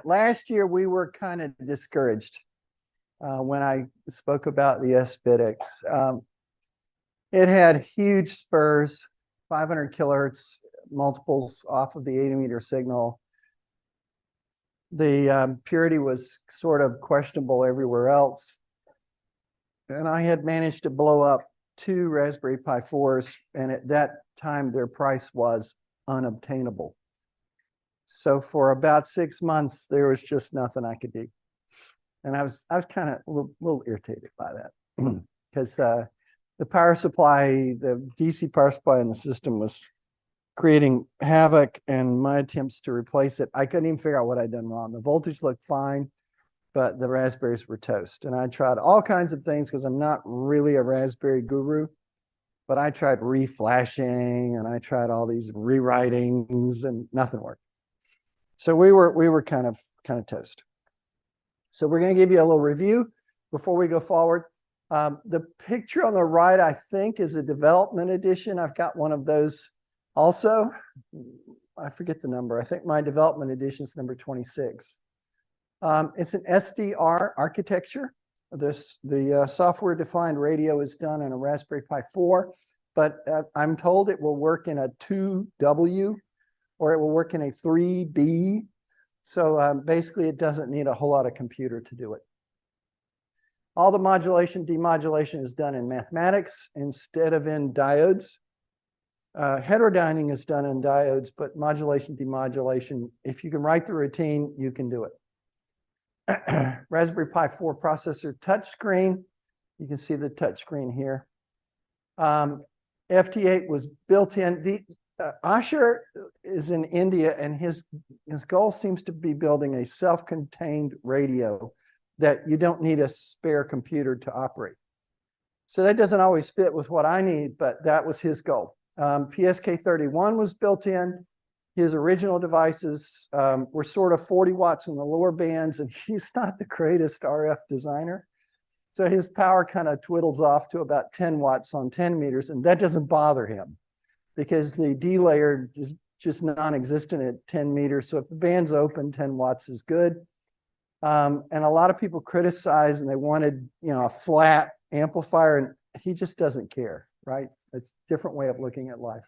last year we were kind of discouraged when I spoke about the sBitx. It had huge spurs, 500 kilohertz multiples off of the 80-meter signal. The purity was sort of questionable everywhere else. And I had managed to blow up 2 Raspberry Pi 4s, and at that time their price was unobtainable. So for about 6 months, there was just nothing I could do. And I was kind of a little irritated by that because the power supply, the DC power supply in the system was creating havoc, and my attempts to replace it, I couldn't even figure out what I'd done wrong. The voltage looked fine, but the raspberries were toast. And I tried all kinds of things because I'm not really a raspberry guru, but I tried reflashing and I tried all these rewritings and nothing worked. So we were kind of toast. So we're going to give you a little review before we go forward. The picture on the right, I think, is a development edition. I've got one of those also. I forget the number. I think my development edition is number 26. It's an SDR architecture. The software-defined radio is done in a Raspberry Pi 4, but I'm told it will work in a 2W or it will work in a 3B. So basically, it doesn't need a whole lot of computer to do it. All the modulation, demodulation is done in mathematics instead of in diodes. Heterodyning is done in diodes, but modulation, demodulation, if you can write the routine, you can do it. Raspberry Pi 4 processor touchscreen. You can see the touchscreen here. FT8 was built in. Asher is in India, and his goal seems to be building a self-contained radio that you don't need a spare computer to operate. So that doesn't always fit with what I need, but that was his goal. PSK31 was built in. His original devices were sort of 40 watts in the lower bands, and he's not the greatest RF designer. So his power kind of twiddles off to about 10 watts on 10 meters, and that doesn't bother him because the D layer is just non-existent at 10 meters. So if the band's open, 10 watts is good. And a lot of people criticize and they wanted, a flat amplifier, and he just doesn't care, right? It's a different way of looking at life.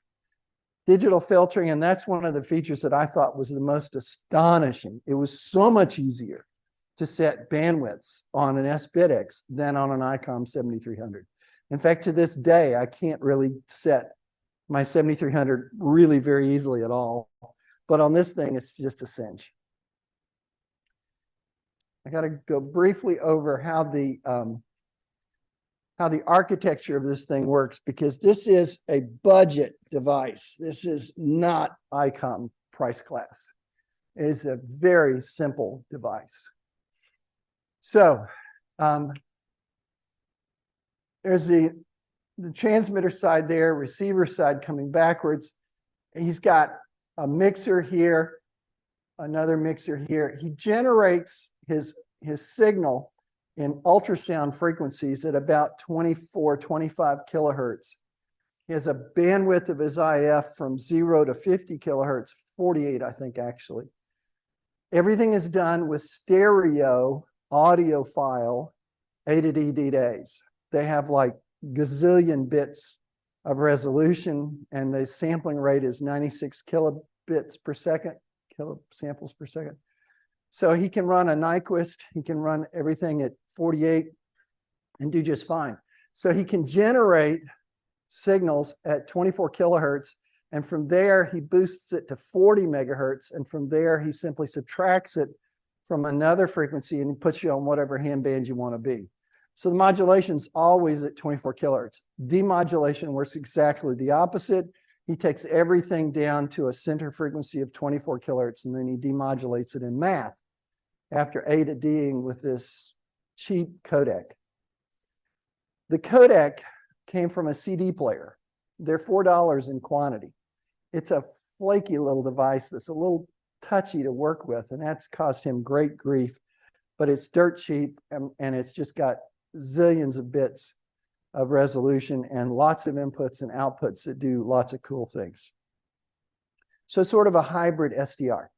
Digital filtering, and that's one of the features that I thought was the most astonishing. It was so much easier to set bandwidths on an sBitx than on an Icom 7300. In fact, to this day, I can't really set my 7300 really very easily at all. But on this thing, it's just a cinch. I got to go briefly over how the architecture of this thing works, because this is a budget device. This is not Icom price class. It is a very simple device. So there's the transmitter side there, receiver side coming backwards. He's got a mixer here, another mixer here. He generates his signal in ultrasound frequencies at about 24, 25 kilohertz. He has a bandwidth of his IF from 0 to 50 kilohertz, 48, I think, actually. Everything is done with stereo audio file A to D to A's. They have like gazillion bits of resolution, and the sampling rate is 96 kilobits per second, kilo samples per second. So he can run a Nyquist, he can run everything at 48 and do just fine. So he can generate signals at 24 kilohertz, and from there he boosts it to 40 megahertz, and from there he simply subtracts it from another frequency and puts you on whatever handband you want to be. So the modulation is always at 24 kilohertz. Demodulation works exactly the opposite. He takes everything down to a center frequency of 24 kilohertz, and then he demodulates it in math after A to D'ing with this cheap codec. The codec came from a CD player. They're $4 in quantity. It's a flaky little device that's a little touchy to work with, and that's caused him great grief, but it's dirt cheap, and it's just got zillions of bits of resolution and lots of inputs and outputs that do lots of cool things. So sort of a hybrid SDR.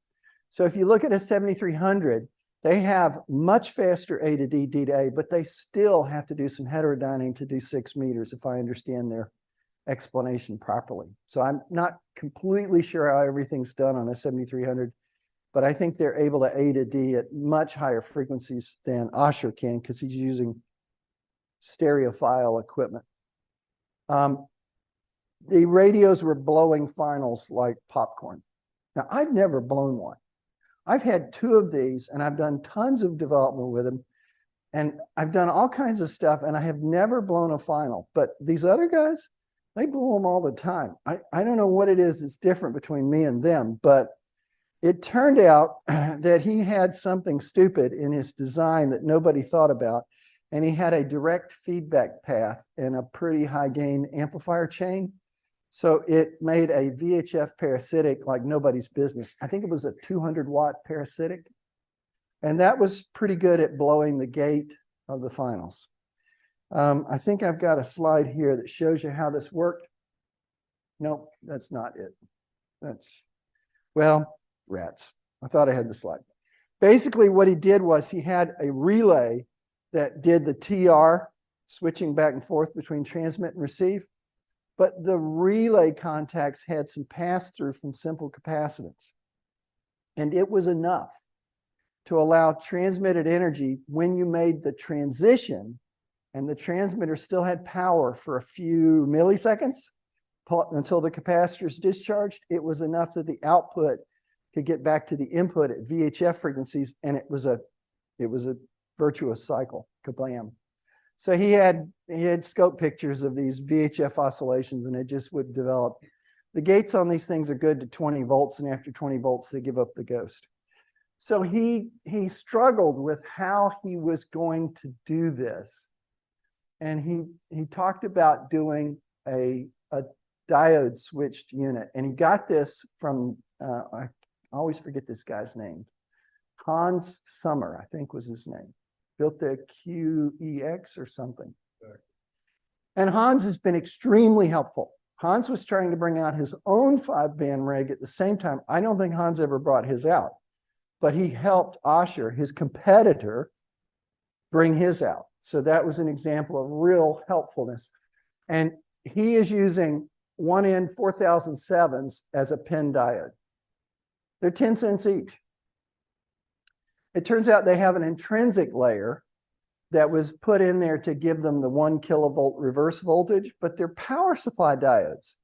So if you look at a 7300, they have much faster A to D, D to A, but they still have to do some heterodyning to do 6 meters, if I understand their explanation properly. So I'm not completely sure how everything's done on a 7300, but I think they're able to A to D at much higher frequencies than Osher can, because he's using stereophile equipment. The radios were blowing finals like popcorn. Now, I've never blown one. I've had 2 of these, and I've done tons of development with them, and I've done all kinds of stuff, and I have never blown a final. But these other guys, they blow them all the time. I don't know what it is that's different between me and them, but it turned out that he had something stupid in his design that nobody thought about, and he had a direct feedback path and a pretty high gain amplifier chain. So it made a VHF parasitic like nobody's business. I think it was a 200-watt parasitic. And that was pretty good at blowing the gate of the finals. I think I've got a slide here that shows you how this worked. Nope, that's not it. Well, rats. I thought I had the slide. Basically, what he did was he had a relay that did the TR, switching back and forth between transmit and receive. But the relay contacts had some pass-through from simple capacitance. And it was enough to allow transmitted energy when you made the transition and the transmitter still had power for a few milliseconds until the capacitor is discharged. It was enough that the output could get back to the input at VHF frequencies, and it was a virtuous cycle, kablam. So he had scope pictures of these VHF oscillations, and it just would develop. The gates on these things are good to 20 volts, and after 20 volts, they give up the ghost. So he struggled with how he was going to do this. And he talked about doing a diode switched unit. And he got this from, I always forget this guy's name. Hans Sommer, I think was his name. Built the QEX or something. And Hans has been extremely helpful. Hans was trying to bring out his own 5-band rig at the same time. I don't think Hans ever brought his out, but he helped Osher, his competitor, bring his out. So that was an example of real helpfulness. And he is using 1N 4007s as a pin diode. They're 10 cents each. It turns out they have an intrinsic layer that was put in there to give them the 1 kilovolt reverse voltage, but they're power supply diodes.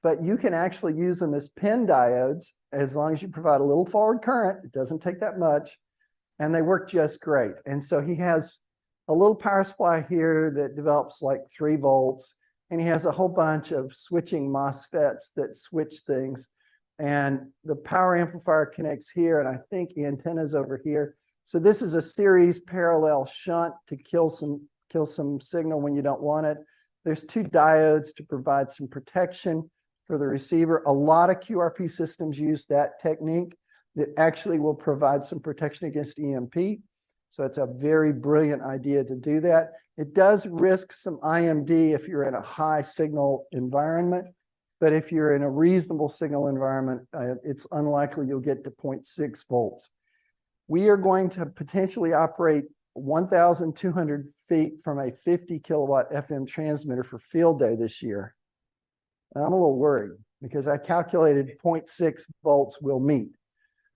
But you can actually use them as pin diodes as long as you provide a little forward current. It doesn't take that much, and they work just great. And so he has a little power supply here that develops like 3 volts, and he has a whole bunch of switching MOSFETs that switch things. And the power amplifier connects here, and I think the antenna's over here. So this is a series parallel shunt to kill some signal when you don't want it. There's 2 diodes to provide some protection for the receiver. A lot of QRP systems use that technique that actually will provide some protection against EMP. So it's a very brilliant idea to do that. It does risk some IMD if you're in a high signal environment, but if you're in a reasonable signal environment, it's unlikely you'll get to 0.6 volts. We are going to potentially operate 1,200 feet from a 50 kilowatt FM transmitter for field day this year. And I'm a little worried because I calculated 0.6 volts will meet.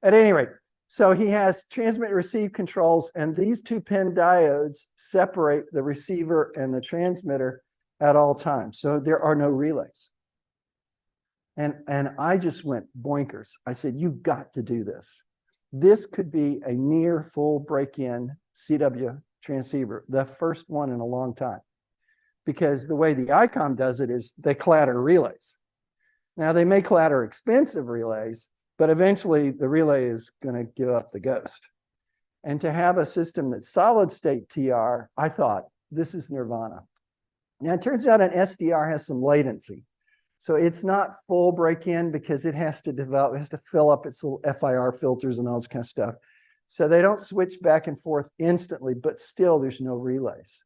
At any rate, so he has transmit receive controls, and these 2 pin diodes separate the receiver and the transmitter at all times. So there are no relays. And I just went boinkers. I said, you've got to do this. This could be a near full break-in CW transceiver, the first one in a long time. Because the way the Icom does it is they clatter relays. Now, they may clatter expensive relays, but eventually the relay is going to give up the ghost. And to have a system that's solid state TR, I thought, this is nirvana. Now, it turns out an SDR has some latency. So it's not full break-in because it has to develop, it has to fill up its little FIR filters and all this kind of stuff. So they don't switch back and forth instantly, but still there's no relays.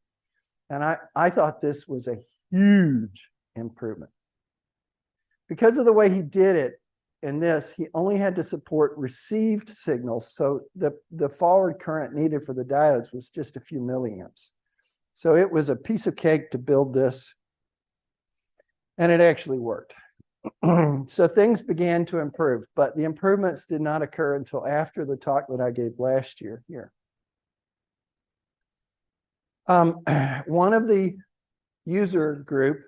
And I thought this was a huge improvement. Because of the way he did it, in this, he only had to support received signals. So the forward current needed for the diodes was just a few milliamps. So it was a piece of cake to build this, and it actually worked. So things began to improve, but the improvements did not occur until after the talk that I gave last year here. One of the user group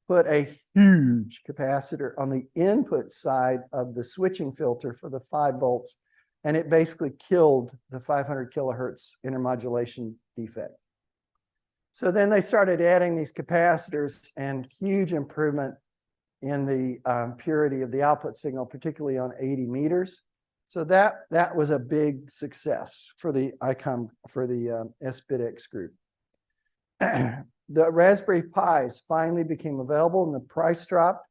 put a huge capacitor on the input side of the switching filter for the 5 volts, and it basically killed the 500 kilohertz intermodulation defect. So then they started adding these capacitors, and huge improvement in the purity of the output signal, particularly on 80 meters. So that was a big success for the Icom, for the sBitx group. The Raspberry Pis finally became available and the price dropped.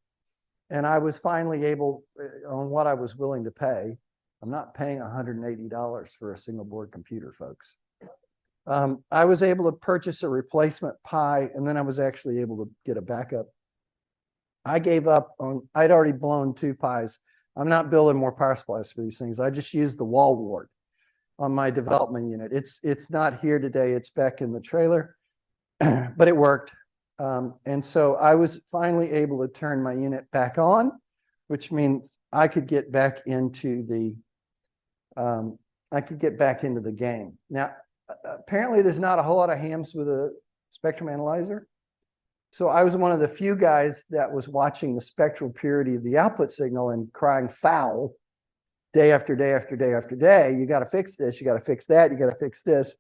And I was finally able, on what I was willing to pay. I'm not paying $180 for a single board computer, folks. I was able to purchase a replacement Pi, and then I was actually able to get a backup. I gave up on, I'd already blown 2 Pis. I'm not building more power supplies for these things. I just used the wall wart on my development unit. It's not here today. It's back in the trailer, but it worked. And so I was finally able to turn my unit back on, which means I could get back into the game. Now, apparently there's not a whole lot of hams with a spectrum analyzer. So I was one of the few guys that was watching the spectral purity of the output signal and crying foul day after day after day after day. You got to fix this, you got to fix that, you got to fix this.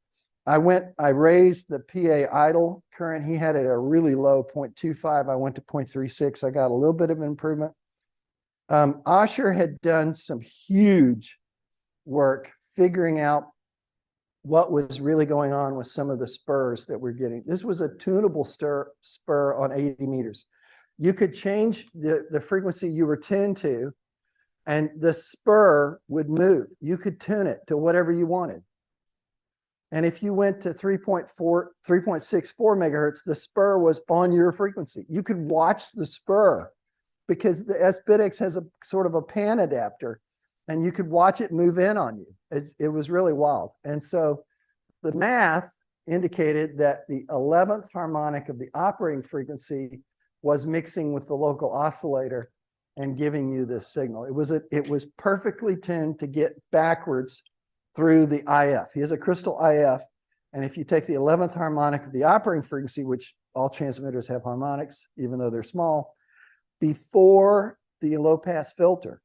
I raised the PA idle current. He had it at a really low 0.25. I went to 0.36. I got a little bit of improvement. Asher had done some huge work figuring out what was really going on with some of the spurs that we're getting. This was a tunable spur on 80 meters. You could change the frequency you were tuned to, and the spur would move. You could tune it to whatever you wanted. And if you went to 3.64 megahertz, the spur was on your frequency. You could watch the spur because the sBitx has a sort of a pan adapter, and you could watch it move in on you. It was really wild. And so the math indicated that the 11th harmonic of the operating frequency was mixing with the local oscillator and giving you this signal. It was perfectly tuned to get backwards through the IF. He has a crystal IF, and if you take the 11th harmonic of the operating frequency, which all transmitters have harmonics, even though they're small, before the low-pass filter,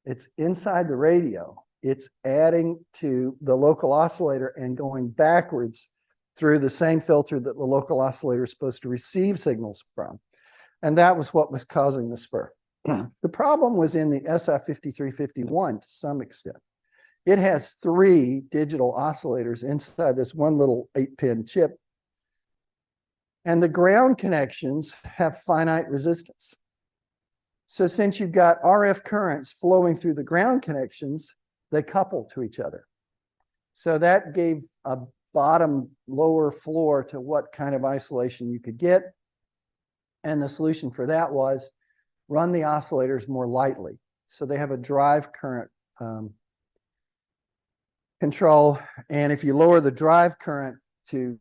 it's inside the radio. It's adding to the local oscillator and going backwards through the same filter that the local oscillator is supposed to receive signals from. And that was what was causing the spur. The problem was in the SI5351 to some extent. It has 3 digital oscillators inside this one little 8-pin chip. And the ground connections have finite resistance. So since you've got RF currents flowing through the ground connections, they couple to each other. So that gave a bottom lower floor to what kind of isolation you could get. And the solution for that was run the oscillators more lightly. So they have a drive current control. And if you lower the drive current to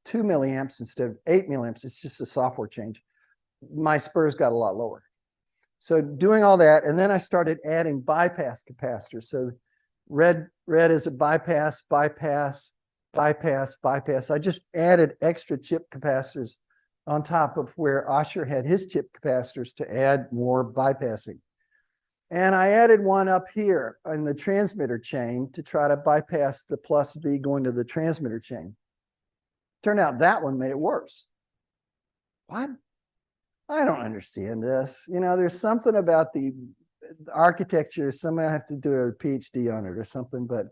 2 milliamps instead of 8 milliamps, it's just a software change. My spurs got a lot lower. So doing all that, and then I started adding bypass capacitors. So red is a bypass, bypass, bypass, bypass. I just added extra chip capacitors on top of where Asher had his chip capacitors to add more bypassing. And I added one up here in the transmitter chain to try to bypass the plus V going to the transmitter chain. Turned out that one made it worse. What? I don't understand this. You know, there's something about the architecture. Somebody have to do a PhD on it or something, but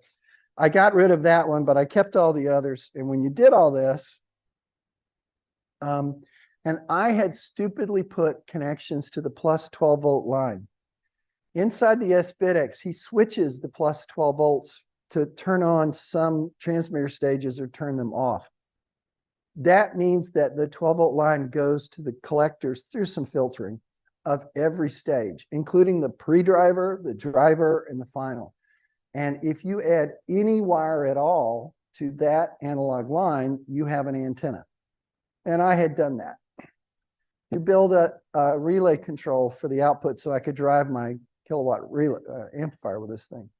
I got rid of that one, but I kept all the others. And when you did all this, and I had stupidly put connections to the plus 12 volt line. Inside the sBitx, he switches the plus 12 volts to turn on some transmitter stages or turn them off. That means that the 12 volt line goes to the collectors through some filtering of every stage, including the pre-driver, the driver, and the final. And if you add any wire at all to that analog line, you have an antenna. And I had done that. To build a relay control for the output so I could drive my kilowatt relay amplifier with this thing.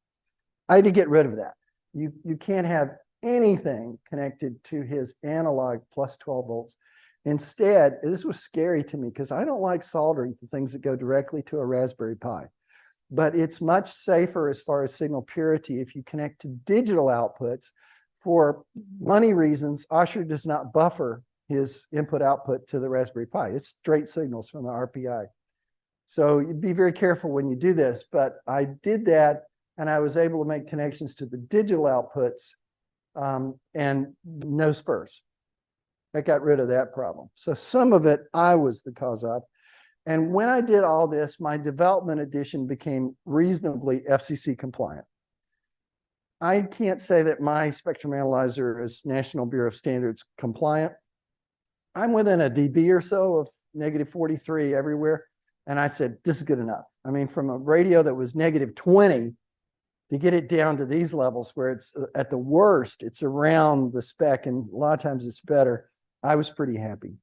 I had to get rid of that. You can't have anything connected to his analog plus 12 volts. Instead, this was scary to me because I don't like soldering the things that go directly to a Raspberry Pi. But it's much safer as far as signal purity if you connect to digital outputs. For money reasons, ARRL does not buffer his input output to the Raspberry Pi. It's straight signals from the RPI. So you'd be very careful when you do this, but I did that and I was able to make connections to the digital outputs and no spurs. That got rid of that problem. So some of it I was the cause of. And when I did all this, my development edition became reasonably FCC compliant. I can't say that my spectrum analyzer is National Bureau of Standards compliant. I'm within a dB or so of -43 everywhere. And I said, this is good enough. I mean, from a radio that was -20 to get it down to these levels where it's at the worst, it's around the spec and a lot of times it's better. I was pretty happy.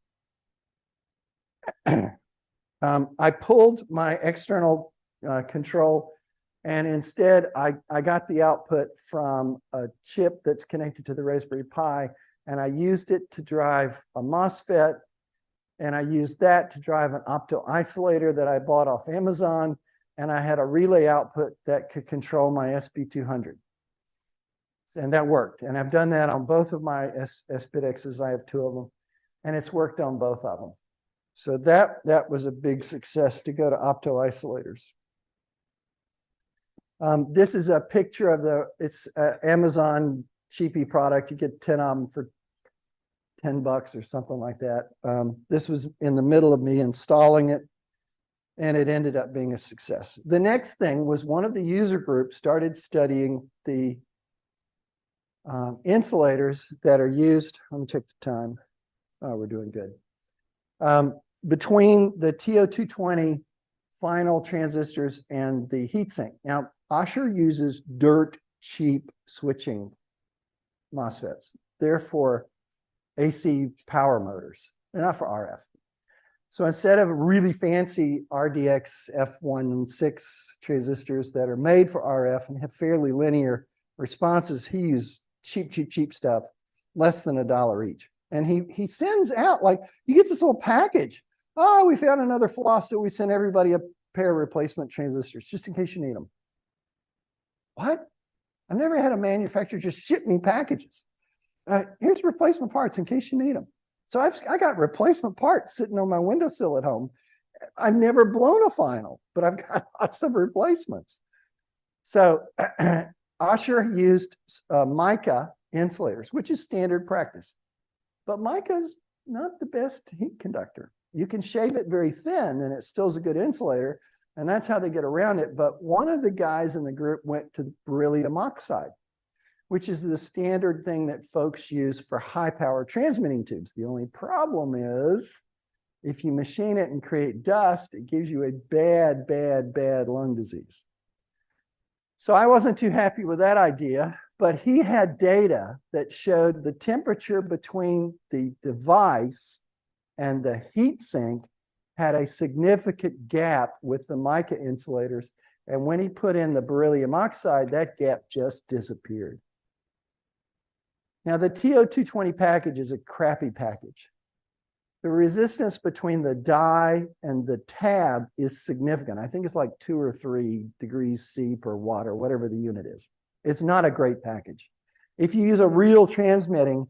I pulled my external control and instead I got the output from a chip that's connected to the Raspberry Pi and I used it to drive a MOSFET and I used that to drive an opto isolator that I bought off Amazon and I had a relay output that could control my SB200. And that worked. And I've done that on both of my sBitx's. I have 2 of them and it's worked on both of them. So that was a big success to go to opto isolators. This is a picture of it's Amazon cheapy product. You get 10 of them for $10 or something like that. This was in the middle of me installing it and it ended up being a success. The next thing was one of the user groups started studying the insulators that are used. Let me check the time. Oh, we're doing good. Between the TO220 final transistors and the heatsink. Now, ARRL uses dirt cheap switching MOSFETs. Therefore, AC power motors. They're not for RF. So instead of really fancy RDX F16 transistors that are made for RF and have fairly linear responses, he used cheap stuff, less than $1 each. And he sends out, like, you get this little package. Oh, we found another flaw, so we sent everybody a pair of replacement transistors just in case you need them. What? I've never had a manufacturer just ship me packages. Here's replacement parts in case you need them. So I got replacement parts sitting on my windowsill at home. I've never blown a final, but I've got lots of replacements. So ARRL used mica insulators, which is standard practice. But mica's not the best heat conductor. You can shave it very thin and it still is a good insulator. And that's how they get around it. But one of the guys in the group went to beryllium oxide, which is the standard thing that folks use for high power transmitting tubes. The only problem is if you machine it and create dust, it gives you a bad lung disease. So I wasn't too happy with that idea, but he had data that showed the temperature between the device and the heat sink had a significant gap with the mica insulators. And when he put in the beryllium oxide, that gap just disappeared. Now, the TO220 package is a crappy package. The resistance between the die and the tab is significant. I think it's like 2 or 3 degrees C per watt or whatever the unit is. It's not a great package. If you use a real transmitting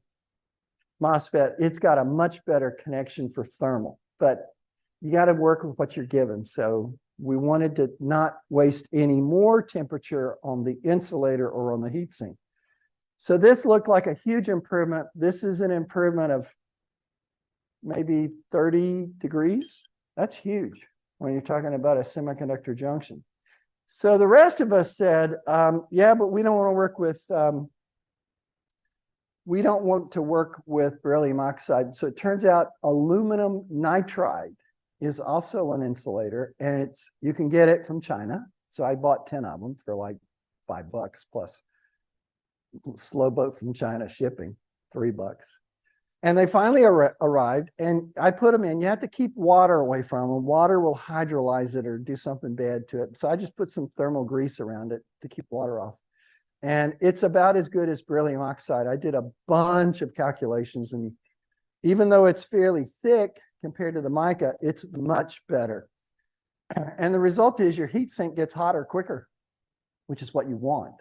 MOSFET, it's got a much better connection for thermal, but you got to work with what you're given. So we wanted to not waste any more temperature on the insulator or on the heatsink. So this looked like a huge improvement. This is an improvement of maybe 30 degrees. That's huge when you're talking about a semiconductor junction. So the rest of us said, yeah, but we don't want to work with beryllium oxide. So it turns out aluminum nitride is also an insulator, and you can get it from China. So I bought 10 of them for like $5 plus slow boat from China shipping, $3. And they finally arrived, and I put them in. You have to keep water away from them. Water will hydrolyze it or do something bad to it. So I just put some thermal grease around it to keep water off. And it's about as good as beryllium oxide. I did a bunch of calculations, and even though it's fairly thick compared to the mica, it's much better. And the result is your heat sink gets hotter quicker, which is what you want.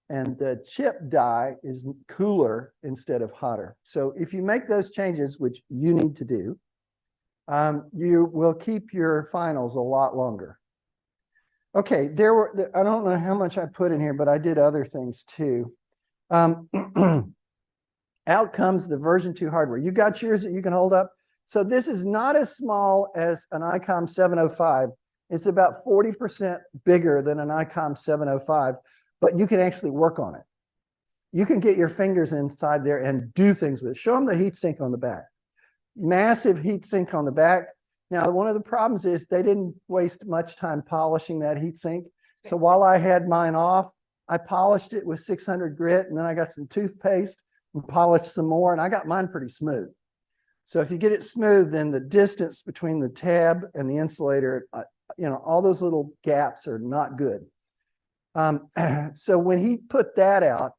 And the chip die is cooler instead of hotter. So if you make those changes, which you need to do, you will keep your finals a lot longer. Okay, I don't know how much I put in here, but I did other things too. Out comes the version 2 hardware. You got yours that you can hold up. So this is not as small as an Icom 705. It's about 40% bigger than an Icom 705, but you can actually work on it. You can get your fingers inside there and do things with it. Show them the heat sink on the back. Massive heat sink on the back. Now, one of the problems is they didn't waste much time polishing that heat sink. So while I had mine off, I polished it with 600 grit, and then I got some toothpaste and polished some more, and I got mine pretty smooth. So if you get it smooth, then the distance between the tab and the insulator, all those little gaps are not good. So when he put that out,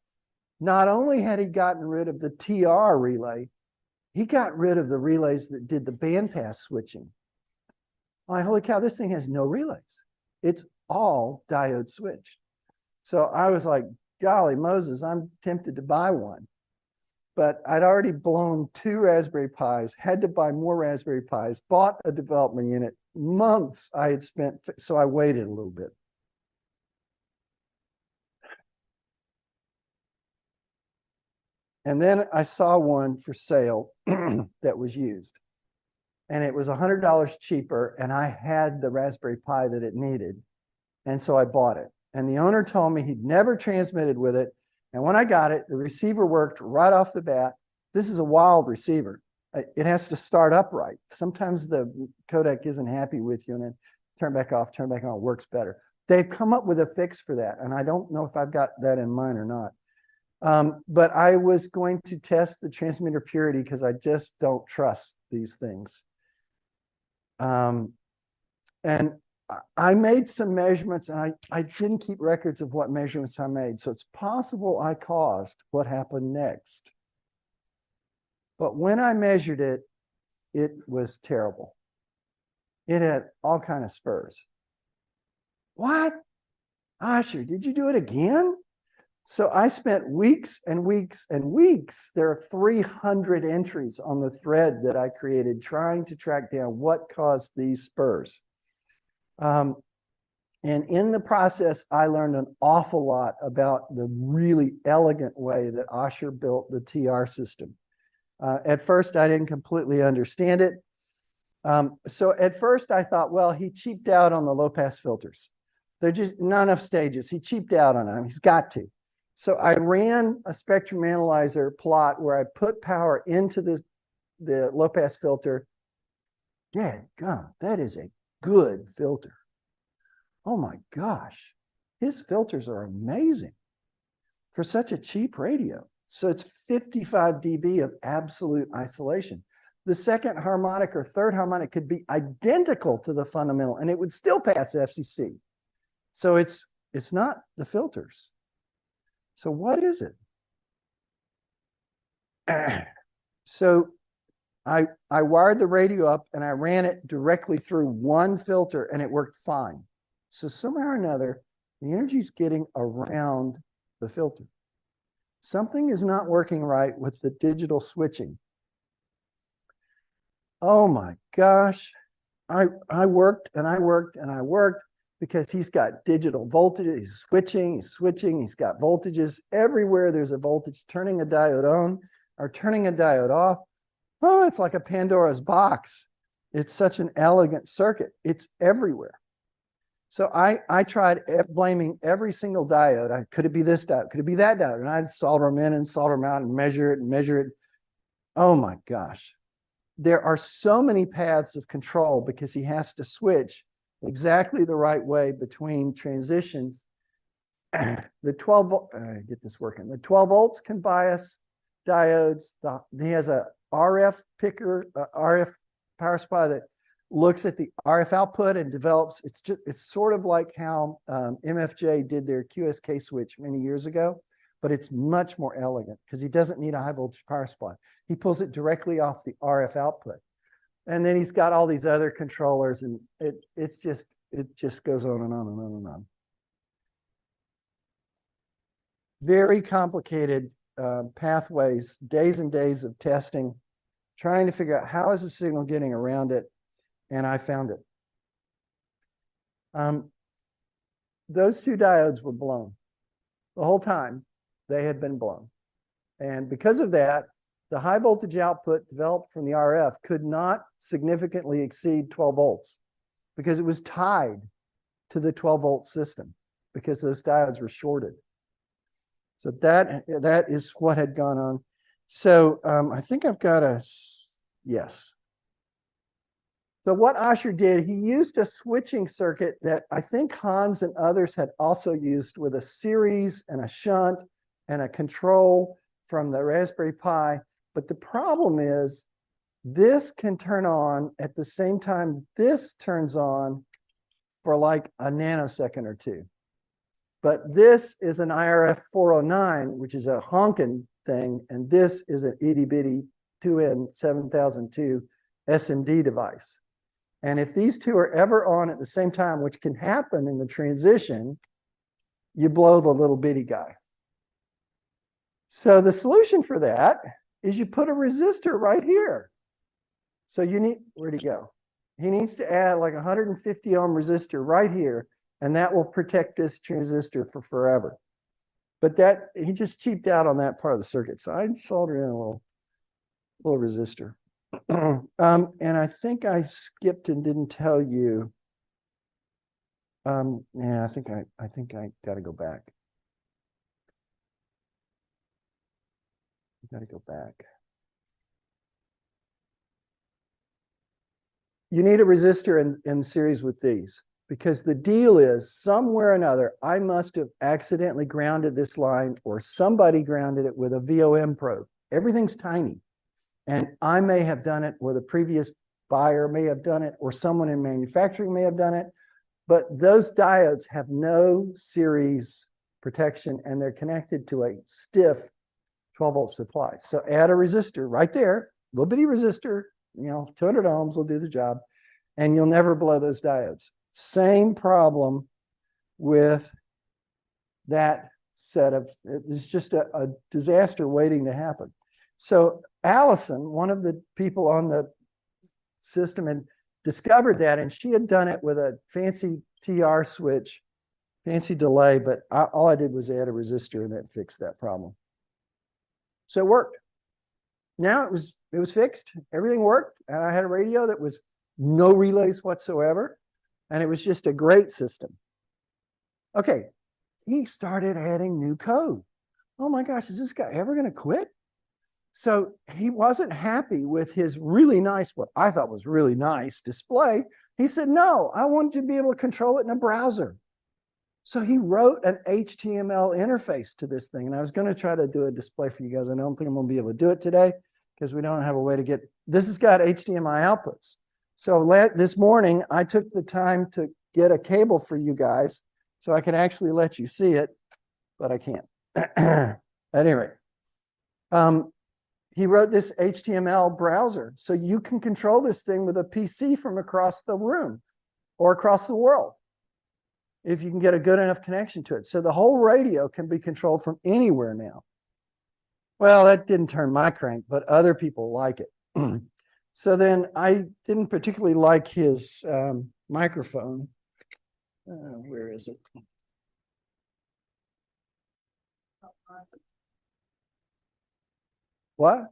not only had he gotten rid of the TR relay, he got rid of the relays that did the bandpass switching. Like, holy cow, this thing has no relays. It's all diode switched. So I was like, golly Moses, I'm tempted to buy one. But I'd already blown 2 Raspberry Pis, had to buy more Raspberry Pis, bought a development unit, months I had spent, so I waited a little bit. And then I saw one for sale that was used. And it was $100 cheaper, and I had the Raspberry Pi that it needed. And so I bought it. And the owner told me he'd never transmitted with it. And when I got it, the receiver worked right off the bat. This is a wild receiver. It has to start up right. Sometimes the codec isn't happy with you, and then turn back off, turn back on, it works better. They've come up with a fix for that, and I don't know if I've got that in mine or not. But I was going to test the transmitter purity because I just don't trust these things. And I made some measurements, and I didn't keep records of what measurements I made. So it's possible I caused what happened next. But when I measured it, it was terrible. It had all kinds of spurs. What? Asher, did you do it again? So I spent weeks and weeks and weeks. There are 300 entries on the thread that I created trying to track down what caused these spurs. And in the process, I learned an awful lot about the really elegant way that Asher built the TR system. At first, I didn't completely understand it. So at first, I thought, well, he cheaped out on the low-pass filters. They're just not enough stages. He cheaped out on them. He's got to. So I ran a spectrum analyzer plot where I put power into the low-pass filter. Dadgum, that is a good filter. Oh my gosh, his filters are amazing for such a cheap radio. So it's 55 dB of absolute isolation. The second harmonic or third harmonic could be identical to the fundamental, and it would still pass FCC. So it's not the filters. So what is it? So I wired the radio up, and I ran it directly through one filter, and it worked fine. So somehow or another, the energy is getting around the filter. Something is not working right with the digital switching. Oh my gosh. I worked and I worked and I worked because he's got digital voltage. He's switching. He's got voltages everywhere. There's a voltage turning a diode on or turning a diode off. Oh, it's like a Pandora's box. It's such an elegant circuit. It's everywhere. So I tried blaming every single diode. Could it be this diode? Could it be that diode? And I'd solder them in and solder them out and measure it and measure it. Oh my gosh. there are so many paths of control because he has to switch exactly the right way between transitions. The 12 volt, get this working. The 12 volts can bias diodes. He has a RF picker, RF power supply that looks at the RF output and develops. It's sort of like how MFJ did their QSK switch many years ago, but it's much more elegant because he doesn't need a high voltage power supply. He pulls it directly off the RF output. And then he's got all these other controllers, and it just goes on and on and on and on. Very complicated pathways, days and days of testing, trying to figure out how is the signal getting around it, and I found it. Those two diodes were blown. The whole time they had been blown. And because of that, the high voltage output developed from the RF could not significantly exceed 12 volts because it was tied to the 12 volt system because those diodes were shorted. So that is what had gone on. So I think I've got yes. So what Asher did, he used a switching circuit that I think Hans and others had also used with a series and a shunt and a control from the Raspberry Pi. But the problem is this can turn on at the same time this turns on for like a nanosecond or two. But this is an IRF 409, which is a honking thing, and this is an itty bitty 2N 7002 SMD device. And if these two are ever on at the same time, which can happen in the transition, you blow the little bitty guy. So the solution for that is you put a resistor right here. So you need, where'd he go? He needs to add like 150 ohm resistor right here, and that will protect this transistor for forever. But that, he just cheaped out on that part of the circuit. So I soldered in a little resistor. And I think I skipped and didn't tell you. Yeah, I think I got to go back. Got to go back. You need a resistor in series with these, because the deal is somewhere or another, I must have accidentally grounded this line, or somebody grounded it with a VOM probe. Everything's tiny. And I may have done it, or the previous buyer may have done it, or someone in manufacturing may have done it. But those diodes have no series protection, and they're connected to a stiff 12 volt supply. So add a resistor right there, little bitty resistor, 200 ohms will do the job, and you'll never blow those diodes. Same problem with that set of, it's just a disaster waiting to happen. So Allison, one of the people on the system, had discovered that, and she had done it with a fancy TR switch, fancy delay, but all I did was add a resistor, and that fixed that problem. So it worked. Now it was fixed. Everything worked, and I had a radio that was no relays whatsoever, and it was just a great system. Okay, he started adding new code. Oh my gosh, is this guy ever going to quit? So he wasn't happy with his really nice, what I thought was really nice display. He said, no, I want to be able to control it in a browser. So he wrote an HTML interface to this thing. And I was going to try to do a display for you guys. I don't think I'm going to be able to do it today because we don't have a way to get, this has got HDMI outputs. So this morning, I took the time to get a cable for you guys so I could actually let you see it, but I can't. At any rate, he wrote this HTML browser so you can control this thing with a PC from across the room or across the world, if you can get a good enough connection to it. So the whole radio can be controlled from anywhere now. Well, that didn't turn my crank, but other people like it. So then I didn't particularly like his microphone. Where is it? What?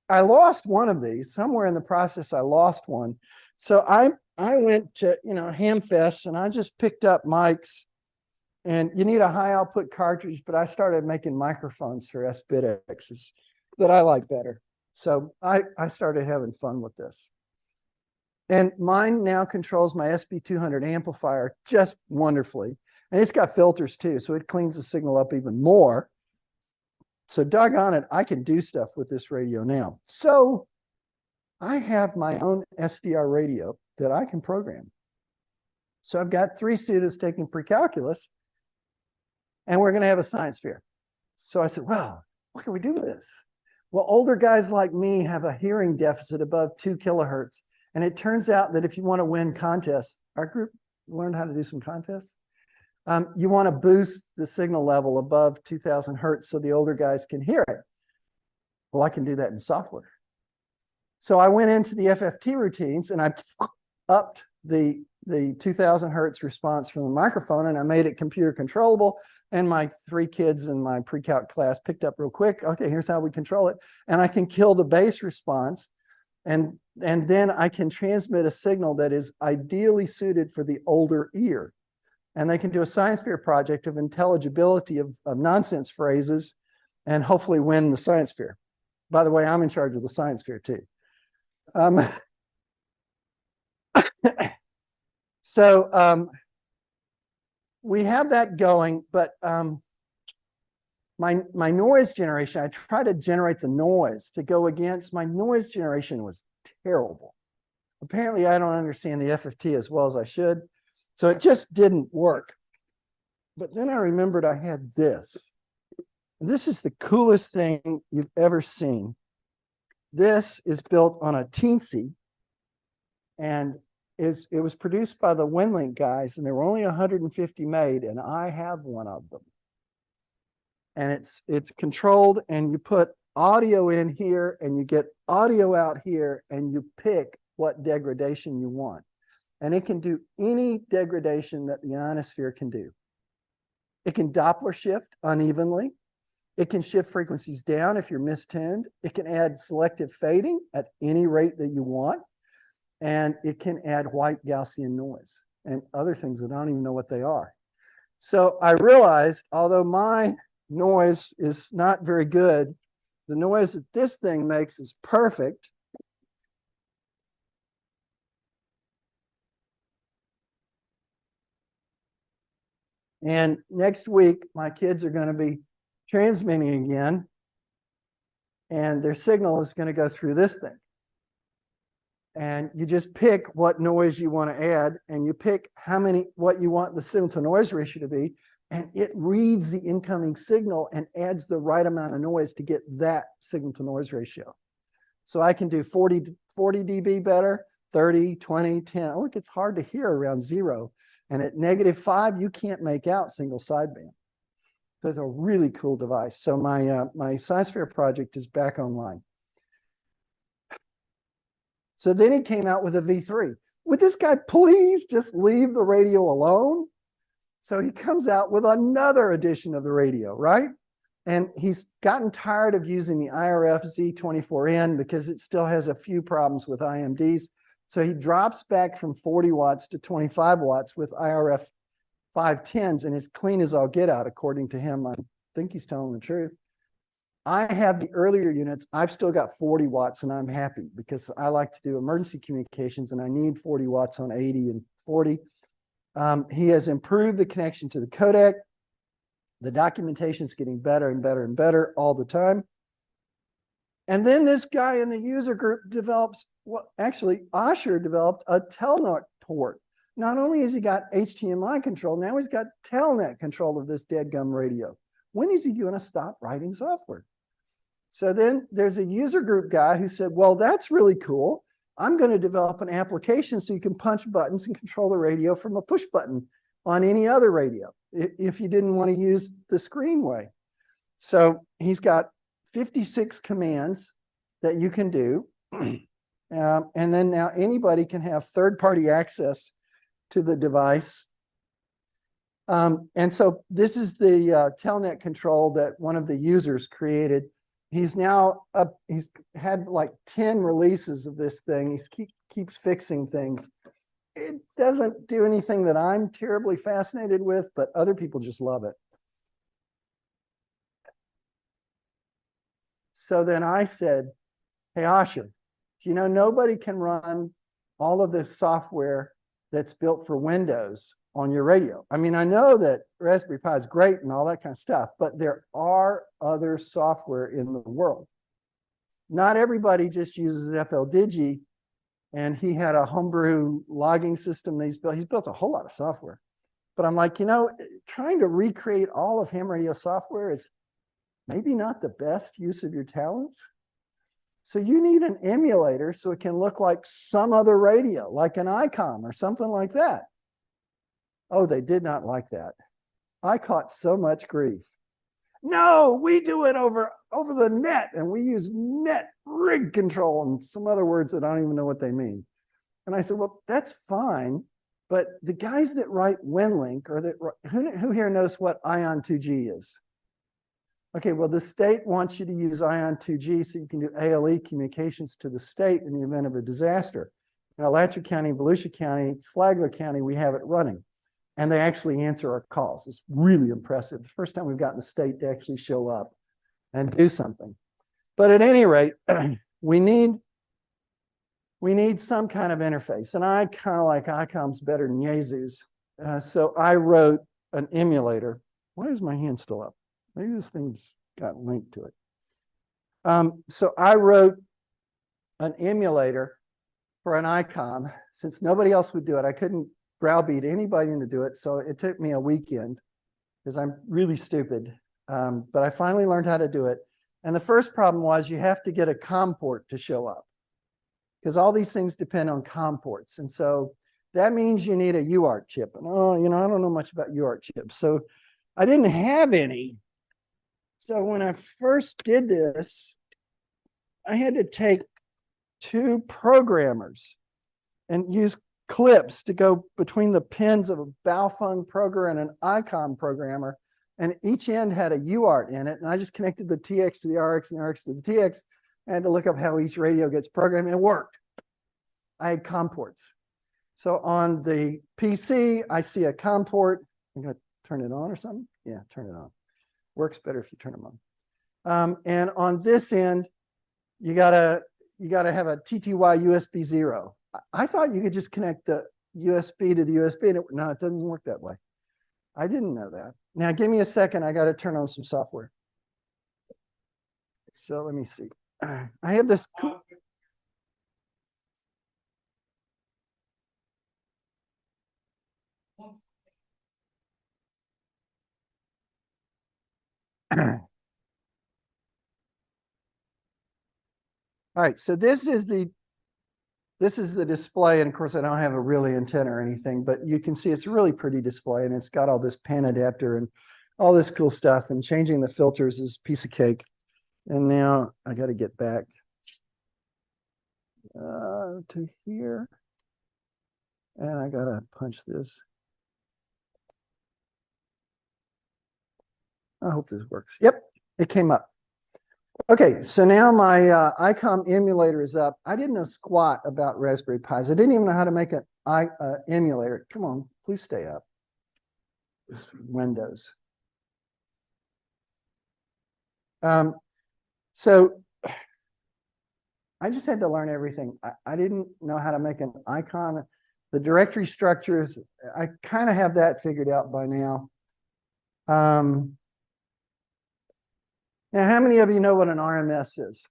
I lost one of these. Somewhere in the process, I lost one. So I went to, Hamfest, and I just picked up mics, and you need a high output cartridge, but I started making microphones for sBitx's that I like better. So I started having fun with this. And mine now controls my SB200 amplifier just wonderfully. And it's got filters too, so it cleans the signal up even more. So doggone it, I can do stuff with this radio now. So I have my own SDR radio that I can program. So I've got 3 students taking pre-calculus, and we're going to have a science fair. So I said, well, what can we do with this? Well, older guys like me have a hearing deficit above 2 kilohertz. And it turns out that if you want to win contests, our group learned how to do some contests. You want to boost the signal level above 2000 hertz so the older guys can hear it. Well, I can do that in software. So I went into the FFT routines and I upped the 2000 hertz response from the microphone, and I made it computer controllable. And my 3 kids in my pre-calc class picked up real quick. Okay, here's how we control it. And I can kill the bass response. And then I can transmit a signal that is ideally suited for the older ear. And they can do a science fair project of intelligibility of nonsense phrases and hopefully win the science fair. By the way, I'm in charge of the science fair too. So we have that going, but my noise generation, I try to generate the noise to go against. My noise generation was terrible. Apparently, I don't understand the FFT as well as I should. So it just didn't work. But then I remembered I had this. This is the coolest thing you've ever seen. This is built on a Teensy, and it was produced by the Winlink guys, and there were only 150 made, and I have one of them. And it's controlled, and you put audio in here, and you get audio out here, and you pick what degradation you want. And it can do any degradation that the ionosphere can do. It can Doppler shift unevenly. It can shift frequencies down if you're mistuned. It can add selective fading at any rate that you want. And it can add white Gaussian noise and other things that I don't even know what they are. So I realized, although my noise is not very good, the noise that this thing makes is perfect. And next week, my kids are going to be transmitting again, and their signal is going to go through this thing. And you just pick what noise you want to add, and you pick what you want the signal to noise ratio to be, and it reads the incoming signal and adds the right amount of noise to get that signal to noise ratio. So I can do 40 dB better, 30, 20, 10. Oh, it gets hard to hear around 0. And at -5, you can't make out single sideband. So it's a really cool device. So my science fair project is back online. So then he came out with a V3. Would this guy please just leave the radio alone? So he comes out with another edition of the radio, right? And he's gotten tired of using the IRF Z24N because it still has a few problems with IMDs. So he drops back from 40 watts to 25 watts with IRF 510s, and it's clean as all get out, according to him. I think he's telling the truth. I have the earlier units. I've still got 40 watts, and I'm happy because I like to do emergency communications, and I need 40 watts on 80 and 40. He has improved the connection to the codec. The documentation is getting better and better and better all the time. And then this guy in the user group develops, well, actually, Asher developed a telnet port. Not only has he got HDMI control, now he's got telnet control of this deadgum radio. When is he going to stop writing software? So then there's a user group guy who said, well, that's really cool. I'm going to develop an application so you can punch buttons and control the radio from a push button on any other radio if you didn't want to use the screen way. So he's got 56 commands that you can do. And then now anybody can have third-party access to the device. And so this is the telnet control that one of the users created. He's now up, he's had like 10 releases of this thing. He keeps fixing things. It doesn't do anything that I'm terribly fascinated with, but other people just love it. So then I said, Hey, Asher, do you know nobody can run all of the software that's built for Windows on your radio? I mean, I know that Raspberry Pi is great and all that kind of stuff, but there are other software in the world. Not everybody just uses FLDigi, and he had a homebrew logging system that he's built. He's built a whole lot of software. But I'm like, trying to recreate all of ham radio software is maybe not the best use of your talents. So you need an emulator so it can look like some other radio, like an Icom or something like that. Oh, they did not like that. I caught so much grief. No, we do it over the net, and we use net rig control and some other words that I don't even know what they mean. And I said, well, that's fine, but the guys that write Winlink, or who here knows what Ion 2G is? Okay, well, the state wants you to use Ion 2G so you can do ALE communications to the state in the event of a disaster. In Alachua County, Volusia County, Flagler County, we have it running. And they actually answer our calls. It's really impressive. The first time we've gotten the state to actually show up and do something. But at any rate, we need some kind of interface. And I kind of like Icom's better than Jesus. So I wrote an emulator. Why is my hand still up? Maybe this thing's got linked to it. So I wrote an emulator for an Icom. Since nobody else would do it, I couldn't browbeat anybody into do it. So it took me a weekend because I'm really stupid. But I finally learned how to do it. And the first problem was you have to get a COM port to show up because all these things depend on COM ports. And so that means you need a UART chip. And I don't know much about UART chips. So I didn't have any. So when I first did this, I had to take two programmers and use clips to go between the pins of a Baofeng programmer and an Icom programmer, and each end had a UART in it, and I just connected the TX to the RX and the RX to the TX. I had to look up how each radio gets programmed, and it worked. I had COM ports. So on the PC, I see a COM port. I'm going to turn it on or something. Yeah, turn it on. Works better if you turn them on. And on this end, you gotta have a TTY USB 0. I thought you could just connect the USB to the USB, and no, it doesn't work that way. I didn't know that. Now, give me a second. I got to turn on some software. So let me see. I have this cool. All right, so this is the display, and of course I don't have a really antenna or anything, but you can see it's a really pretty display, and it's got all this pan adapter and all this cool stuff, and changing the filters is a piece of cake. And now I got to get back to here, and I got to punch this. I hope this works. Yep, it came up. Okay, so now my Icom emulator is up. I didn't know squat about Raspberry Pis. I didn't even know how to make an emulator. Come on, please stay up. This Windows. So I just had to learn everything. I didn't know how to make an icon. The directory structures, I kind of have that figured out by now. Now, how many of you know what an RMS is?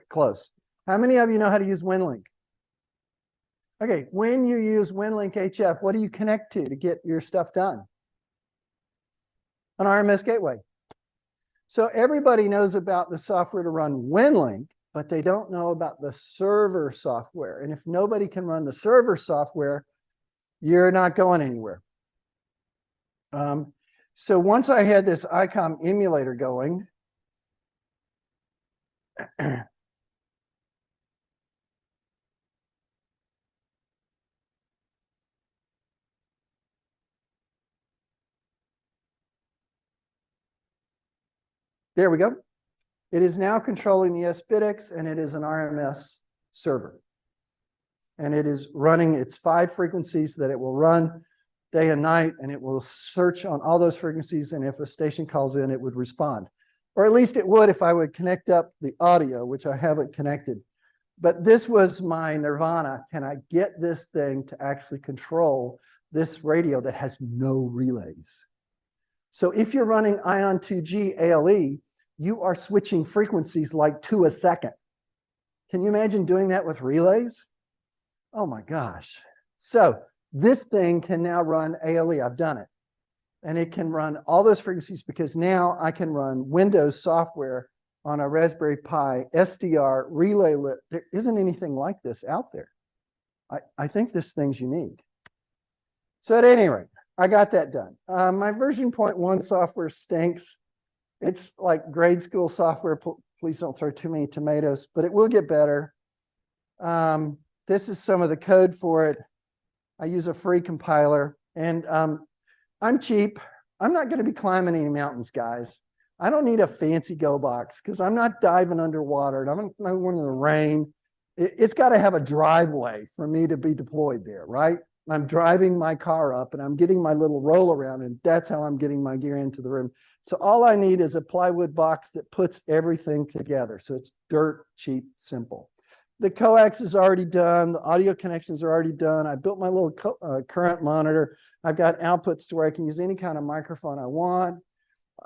Close. How many of you know how to use Winlink? Okay, when you use Winlink HF, what do you connect to get your stuff done? An RMS gateway. So everybody knows about the software to run Winlink, but they don't know about the server software. And if nobody can run the server software, you're not going anywhere. So once I had this Icom emulator going, there we go. It is now controlling the sBitx, and it is an RMS server. And it is running its 5 frequencies that it will run day and night, and it will search on all those frequencies, and if a station calls in, it would respond. Or at least it would if I would connect up the audio, which I haven't connected. But this was my nirvana. Can I get this thing to actually control this radio that has no relays? So if you're running Ion 2G ALE, you are switching frequencies like 2 a second. Can you imagine doing that with relays? Oh my gosh. So this thing can now run ALE. I've done it. And it can run all those frequencies because now I can run Windows software on a Raspberry Pi SDR relay. There isn't anything like this out there. I think this thing's unique. So at any rate, I got that done. My version 0.1 software stinks. It's like grade school software. Please don't throw too many tomatoes, but it will get better. This is some of the code for it. I use a free compiler, and I'm cheap. I'm not going to be climbing any mountains, guys. I don't need a fancy go box because I'm not diving underwater and I'm not going in the rain. It's got to have a driveway for me to be deployed there, right? I'm driving my car up and I'm getting my little roll around, and that's how I'm getting my gear into the room. So all I need is a plywood box that puts everything together. So it's dirt cheap, simple. The coax is already done. The audio connections are already done. I built my little current monitor. I've got outputs to where I can use any kind of microphone I want.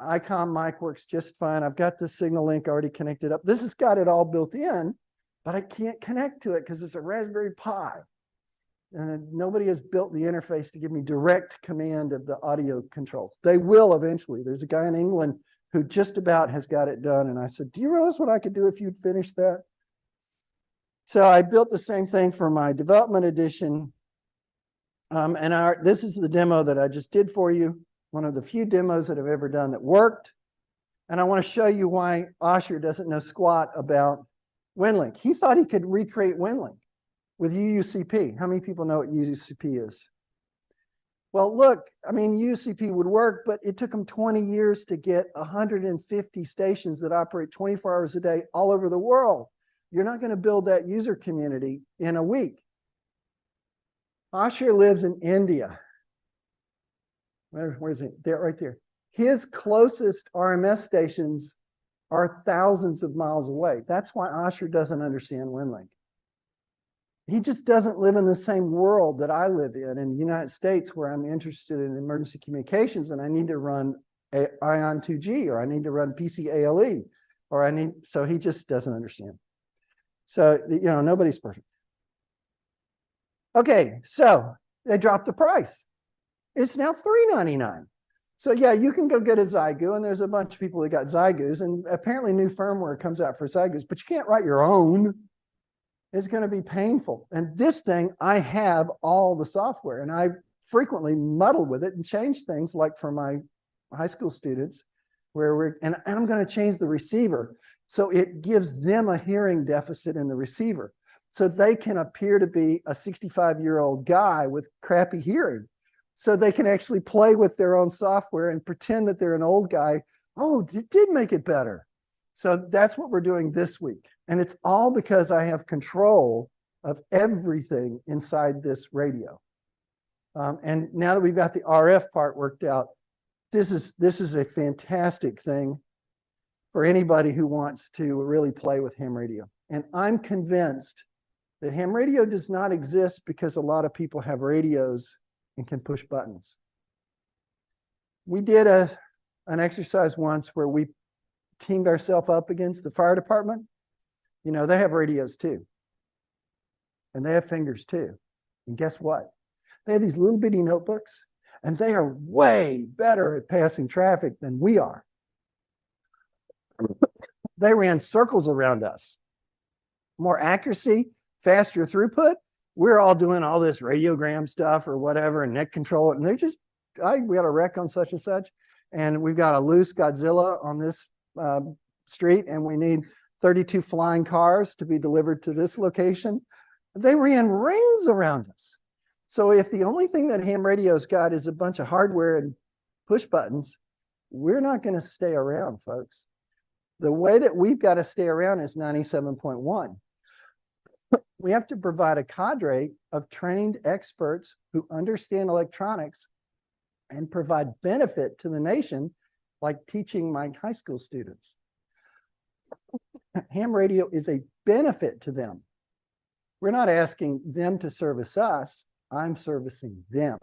Icom mic works just fine. I've got the signal link already connected up. This has got it all built in, but I can't connect to it because it's a Raspberry Pi. And nobody has built the interface to give me direct command of the audio controls. They will eventually. There's a guy in England who just about has got it done. And I said, do you realize what I could do if you'd finish that? So I built the same thing for my development edition. This is the demo that I just did for you. One of the few demos that I've ever done that worked. And I want to show you why Osher doesn't know squat about Winlink. He thought he could recreate Winlink with UUCP. How many people know what UUCP is? Well, look, I mean, UUCP would work, but it took them 20 years to get 150 stations that operate 24 hours a day all over the world. You're not going to build that user community in a week. Osher lives in India. Where is it? There, right there. His closest RMS stations are thousands of miles away. That's why Osher doesn't understand Winlink. He just doesn't live in the same world that I live in the United States, where I'm interested in emergency communications and I need to run Ion 2G, or I need to run PCALE, or so he just doesn't understand. So, nobody's perfect. Okay, so they dropped the price. It's now $3.99. So yeah, you can go get a Zygu, and there's a bunch of people that got Zygus, and apparently new firmware comes out for Zygus, but you can't write your own. It's going to be painful. And this thing, I have all the software, and I frequently muddle with it and change things, like for my high school students, and I'm going to change the receiver so it gives them a hearing deficit in the receiver, so they can appear to be a 65-year-old guy with crappy hearing, so they can actually play with their own software and pretend that they're an old guy. Oh, it did make it better. So that's what we're doing this week. And it's all because I have control of everything inside this radio. And now that we've got the RF part worked out, this is a fantastic thing for anybody who wants to really play with ham radio. And I'm convinced that ham radio does not exist because a lot of people have radios and can push buttons. We did an exercise once where we teamed ourselves up against the fire department. They have radios too. And they have fingers too. And guess what? They have these little bitty notebooks, and they are way better at passing traffic than we are. They ran circles around us. More accuracy, faster throughput. We're all doing all this radiogram stuff or whatever, and net control it. And they're just, we got a wreck on such and such, and we've got a loose Godzilla on this street, and we need 32 flying cars to be delivered to this location. They ran rings around us. So if the only thing that ham radio's got is a bunch of hardware and push buttons, we're not going to stay around, folks. The way that we've got to stay around is 97.1. We have to provide a cadre of trained experts who understand electronics and provide benefit to the nation like teaching my high school students. Ham radio is a benefit to them. We're not asking them to service us. I'm servicing them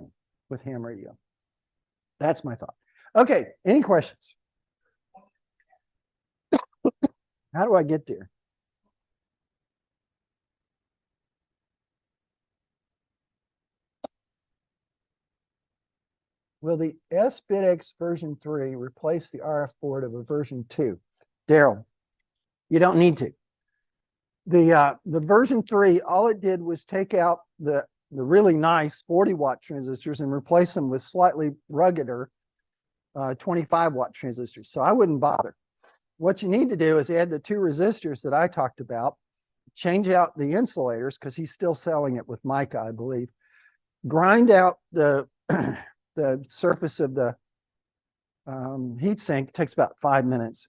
with ham radio. That's my thought. Okay, any questions? How do I get there? Will the sBitx version 3 replace the RF board of a version 2? Daryl, you don't need to. The version 3, all it did was take out the really nice 40-watt transistors and replace them with slightly ruggeder 25-watt transistors. So I wouldn't bother. What you need to do is add the 2 resistors that I talked about, change out the insulators, because he's still selling it with mica, I believe. Grind out the the surface of the heat sink. It takes about 5 minutes.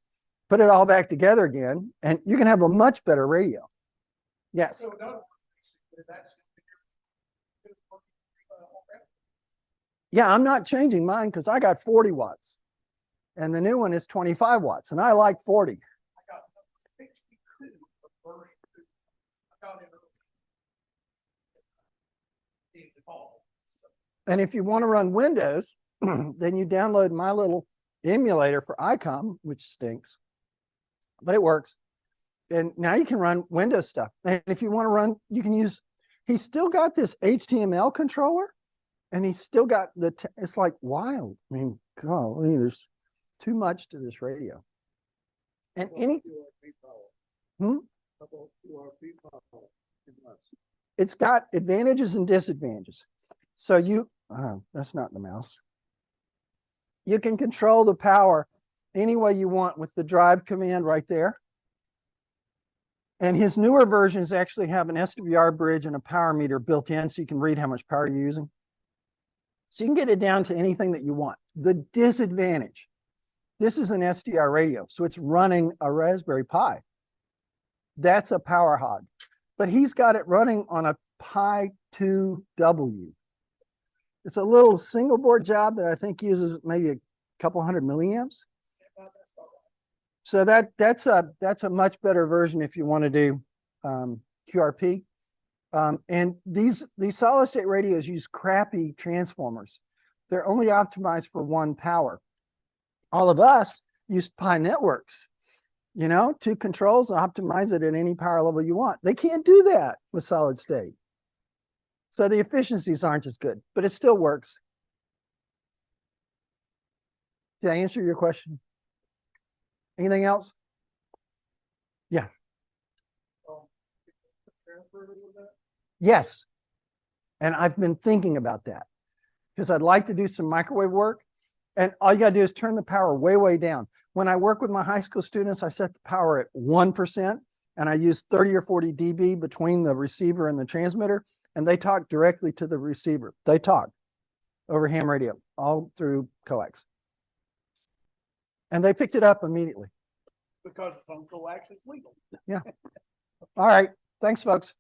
Put it all back together again, and you can have a much better radio. Yes. So yeah, I'm not changing mine because I got 40 watts. And the new one is 25 watts, and I like 40. I got 62 version 2. I got it. And if you want to run Windows, then you download my little emulator for Icom, which stinks, but it works. And now you can run Windows stuff. And if you want to run, you can use, he's still got this HTML controller, and he's still got the, it's like wild. I mean, golly, there's too much to this radio. And any, it's got advantages and disadvantages. So you, that's not the mouse. You can control the power any way you want with the drive command right there. And his newer versions actually have an SWR bridge and a power meter built in, so you can read how much power you're using. So you can get it down to anything that you want. The disadvantage, this is an SDR radio, so it's running a Raspberry Pi. That's a power hog. But he's got it running on a Pi 2W. It's a little single board job that I think uses maybe a couple hundred milliamps. So that's a much better version if you want to do QRP. And these solid state radios use crappy transformers. They're only optimized for one power. All of us use Pi networks, you know, 2 controls and optimize it at any power level you want. They can't do that with solid state. So the efficiencies aren't as good, but it still works. Did I answer your question? Anything else? Yeah. Yes. And I've been thinking about that because I'd like to do some microwave work. And all you got to do is turn the power way, way down. When I work with my high school students, I set the power at 1%, and I use 30 or 40 dB between the receiver and the transmitter, and they talk directly to the receiver. They talk over ham radio, all through coax. And they picked it up immediately. Because it's on coax, it's legal. Yeah. All right. Thanks, folks.